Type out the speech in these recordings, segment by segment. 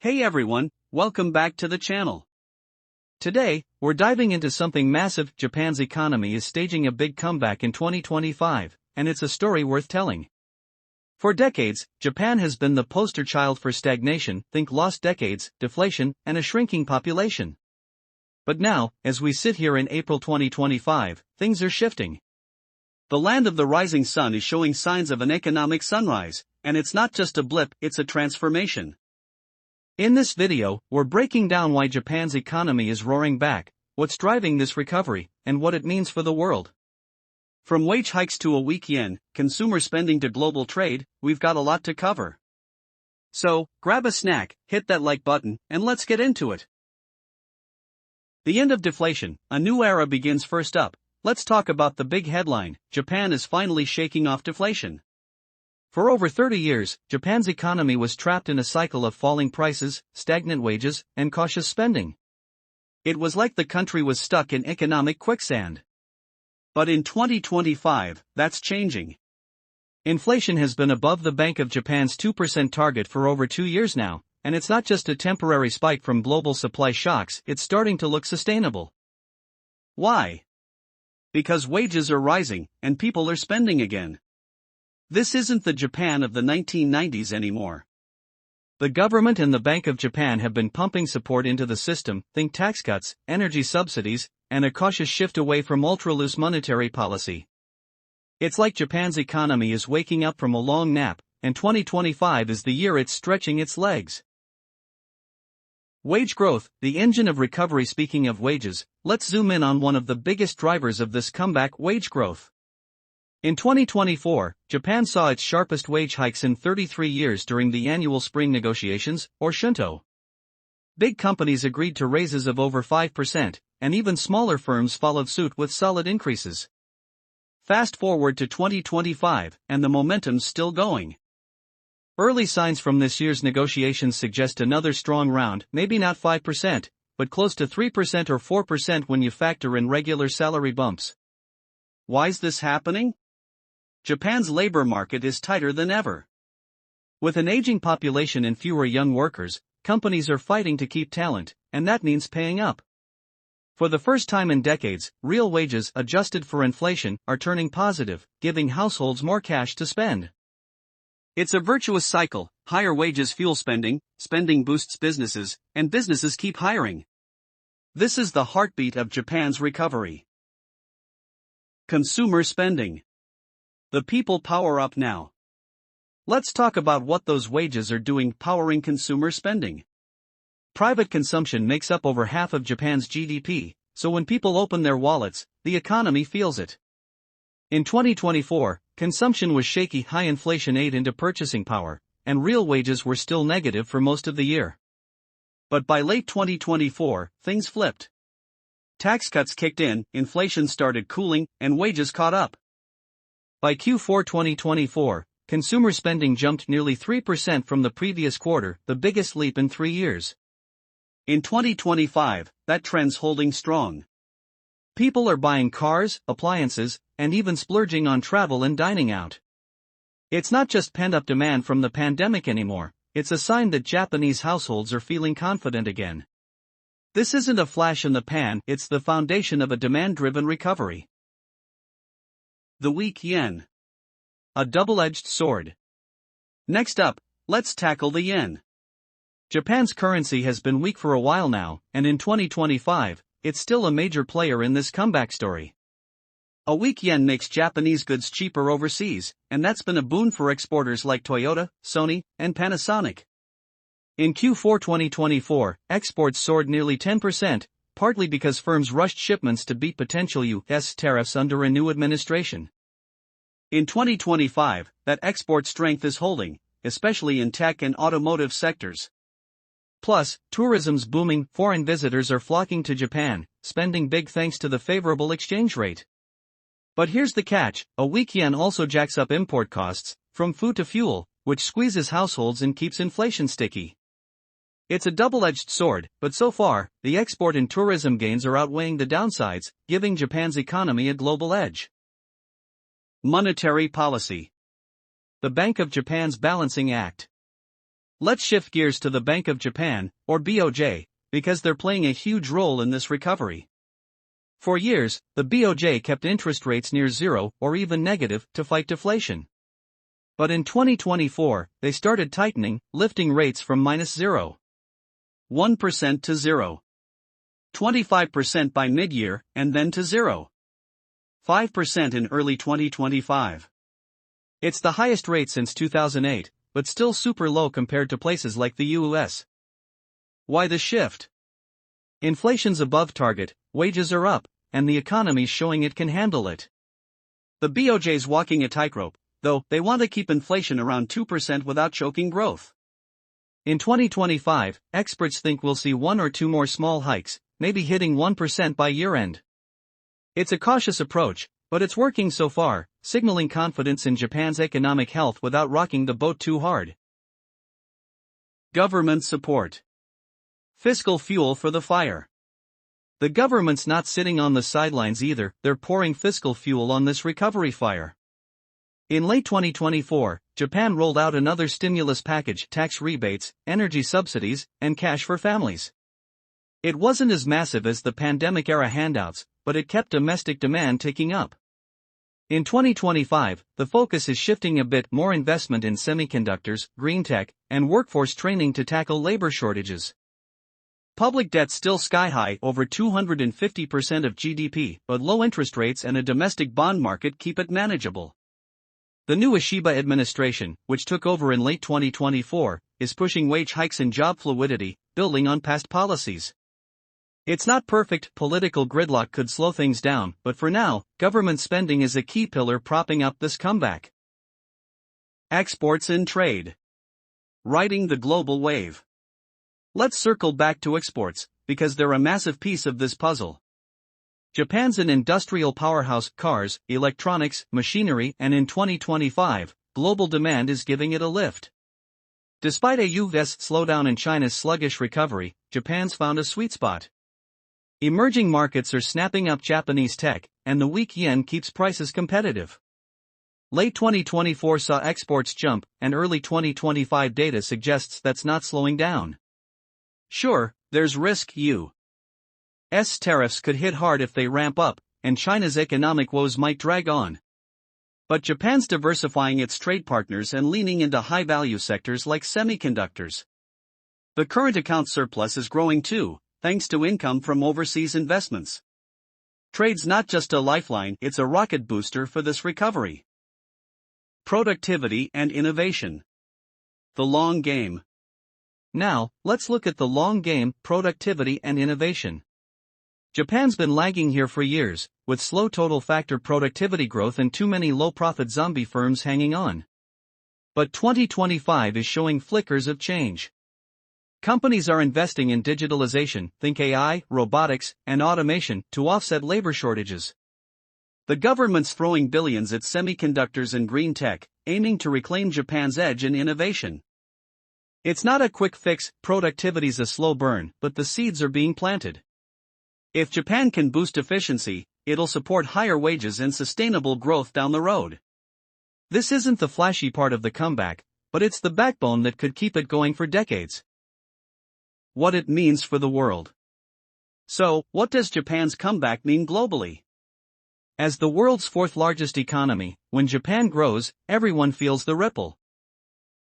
Hey everyone, welcome back to the channel. Today, we're diving into something massive. Japan's economy is staging a big comeback in 2025, and it's a story worth telling. For decades, Japan has been the poster child for stagnation, think lost decades, deflation, and a shrinking population. But now, as we sit here in April 2025, things are shifting. The land of the rising sun is showing signs of an economic sunrise, and it's not just a blip, it's a transformation. In this video, we're breaking down why Japan's economy is roaring back, what's driving this recovery, and what it means for the world. From wage hikes to a weak yen, consumer spending to global trade, we've got a lot to cover. So, grab a snack, hit that like button, and let's get into it. The end of deflation, a new era begins. First up, let's talk about the big headline: Japan is finally shaking off deflation. For over 30 years, Japan's economy was trapped in a cycle of falling prices, stagnant wages, and cautious spending. It was like the country was stuck in economic quicksand. But in 2025, that's changing. Inflation has been above the Bank of Japan's 2% target for over 2 years now, and it's not just a temporary spike from global supply shocks, it's starting to look sustainable. Why? Because wages are rising, and people are spending again. This isn't the Japan of the 1990s anymore. The government and the Bank of Japan have been pumping support into the system, think tax cuts, energy subsidies, and a cautious shift away from ultra-loose monetary policy. It's like Japan's economy is waking up from a long nap, and 2025 is the year it's stretching its legs. Wage growth, the engine of recovery. Speaking of wages, let's zoom in on one of the biggest drivers of this comeback: wage growth. In 2024, Japan saw its sharpest wage hikes in 33 years during the annual spring negotiations, or shunto. Big companies agreed to raises of over 5%, and even smaller firms followed suit with solid increases. Fast forward to 2025, and the momentum's still going. Early signs from this year's negotiations suggest another strong round, maybe not 5%, but close to 3% or 4% when you factor in regular salary bumps. Why's this happening? Japan's labor market is tighter than ever. With an aging population and fewer young workers, companies are fighting to keep talent, and that means paying up. For the first time in decades, real wages, adjusted for inflation, are turning positive, giving households more cash to spend. It's a virtuous cycle: higher wages fuel spending, spending boosts businesses, and businesses keep hiring. This is the heartbeat of Japan's recovery. Consumer spending. The people power up now. Let's talk about what those wages are doing powering consumer spending. Private consumption makes up over half of Japan's GDP, so when people open their wallets, the economy feels it. In 2024, consumption was shaky. High inflation ate into purchasing power, and real wages were still negative for most of the year. But by late 2024, things flipped. Tax cuts kicked in, inflation started cooling, and wages caught up. By Q4 2024, consumer spending jumped nearly 3% from the previous quarter, the biggest leap in 3 years. In 2025, that trend's holding strong. People are buying cars, appliances, and even splurging on travel and dining out. It's not just pent-up demand from the pandemic anymore, it's a sign that Japanese households are feeling confident again. This isn't a flash in the pan, it's the foundation of a demand-driven recovery. The weak yen. A double-edged sword. Next up, let's tackle the yen. Japan's currency has been weak for a while now, and in 2025, it's still a major player in this comeback story. A weak yen makes Japanese goods cheaper overseas, and that's been a boon for exporters like Toyota, Sony, and Panasonic. In Q4 2024, exports soared nearly 10%, partly because firms rushed shipments to beat potential U.S. tariffs under a new administration. In 2025, that export strength is holding, especially in tech and automotive sectors. Plus, tourism's booming. Foreign visitors are flocking to Japan, spending big thanks to the favorable exchange rate. But here's the catch: a weak yen also jacks up import costs, from food to fuel, which squeezes households and keeps inflation sticky. It's a double-edged sword, but so far, the export and tourism gains are outweighing the downsides, giving Japan's economy a global edge. Monetary policy. The Bank of Japan's balancing act. Let's shift gears to the Bank of Japan, or BOJ, because they're playing a huge role in this recovery. For years, the BOJ kept interest rates near zero or even negative to fight deflation. But in 2024, they started tightening, lifting rates from -0.1% to 0.25% by mid-year, and then to 0.5% in early 2025. It's the highest rate since 2008, but still super low compared to places like the US. Why the shift? Inflation's above target, wages are up, and the economy's showing it can handle it. The BOJ's walking a tightrope, though they want to keep inflation around 2% without choking growth. In 2025, experts think we'll see one or two more small hikes, maybe hitting 1% by year-end. It's a cautious approach, but it's working so far, signaling confidence in Japan's economic health without rocking the boat too hard. Government support. Fiscal fuel for the fire. The government's not sitting on the sidelines either, they're pouring fiscal fuel on this recovery fire. In late 2024, Japan rolled out another stimulus package, tax rebates, energy subsidies, and cash for families. It wasn't as massive as the pandemic-era handouts, but it kept domestic demand ticking up. In 2025, the focus is shifting a bit more investment in semiconductors, green tech, and workforce training to tackle labor shortages. Public debt still sky-high, over 250% of GDP, but low interest rates and a domestic bond market keep it manageable. The new Ishiba administration, which took over in late 2024, is pushing wage hikes and job fluidity, building on past policies. It's not perfect, political gridlock could slow things down, but for now, government spending is a key pillar propping up this comeback. Exports and trade. Riding the global wave. Let's circle back to exports, because they're a massive piece of this puzzle. Japan's an industrial powerhouse, cars, electronics, machinery, and in 2025, global demand is giving it a lift. Despite a US slowdown in China's sluggish recovery, Japan's found a sweet spot. Emerging markets are snapping up Japanese tech, and the weak yen keeps prices competitive. Late 2024 saw exports jump, and early 2025 data suggests that's not slowing down. Sure, there's risk. US tariffs could hit hard if they ramp up, and China's economic woes might drag on. But Japan's diversifying its trade partners and leaning into high-value sectors like semiconductors. The current account surplus is growing too, thanks to income from overseas investments. Trade's not just a lifeline, it's a rocket booster for this recovery. Productivity and innovation. The long game. Now, let's look at the long game, productivity and innovation. Japan's been lagging here for years, with slow total factor productivity growth and too many low-profit zombie firms hanging on. But 2025 is showing flickers of change. Companies are investing in digitalization, think AI, robotics, and automation, to offset labor shortages. The government's throwing billions at semiconductors and green tech, aiming to reclaim Japan's edge in innovation. It's not a quick fix, productivity's a slow burn, but the seeds are being planted. If Japan can boost efficiency, it'll support higher wages and sustainable growth down the road. This isn't the flashy part of the comeback, but it's the backbone that could keep it going for decades. What it means for the world. So, what does Japan's comeback mean globally? As the world's fourth largest economy, when Japan grows, everyone feels the ripple.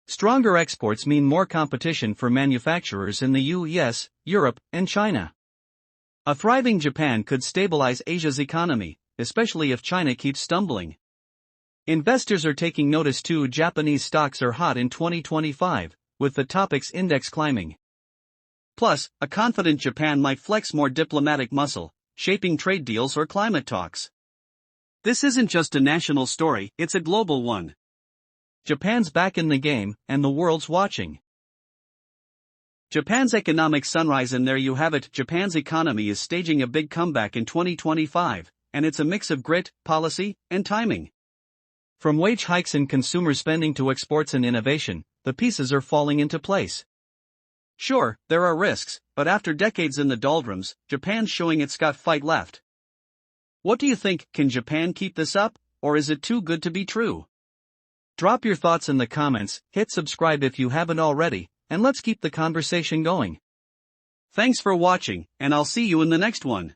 Stronger exports mean more competition for manufacturers in the US, Europe, and China. A thriving Japan could stabilize Asia's economy, especially if China keeps stumbling. Investors are taking notice too. Japanese stocks are hot in 2025, with the Topix index climbing. Plus, a confident Japan might flex more diplomatic muscle, shaping trade deals or climate talks. This isn't just a national story, it's a global one. Japan's back in the game, and the world's watching. Japan's economic sunrise, and there you have it. Japan's economy is staging a big comeback in 2025, and it's a mix of grit, policy, and timing. From wage hikes and consumer spending to exports and innovation, the pieces are falling into place. Sure, there are risks, but after decades in the doldrums, Japan's showing it's got fight left. What do you think? Can Japan keep this up, or is it too good to be true? Drop your thoughts in the comments, hit subscribe if you haven't already, and let's keep the conversation going. Thanks for watching, and I'll see you in the next one.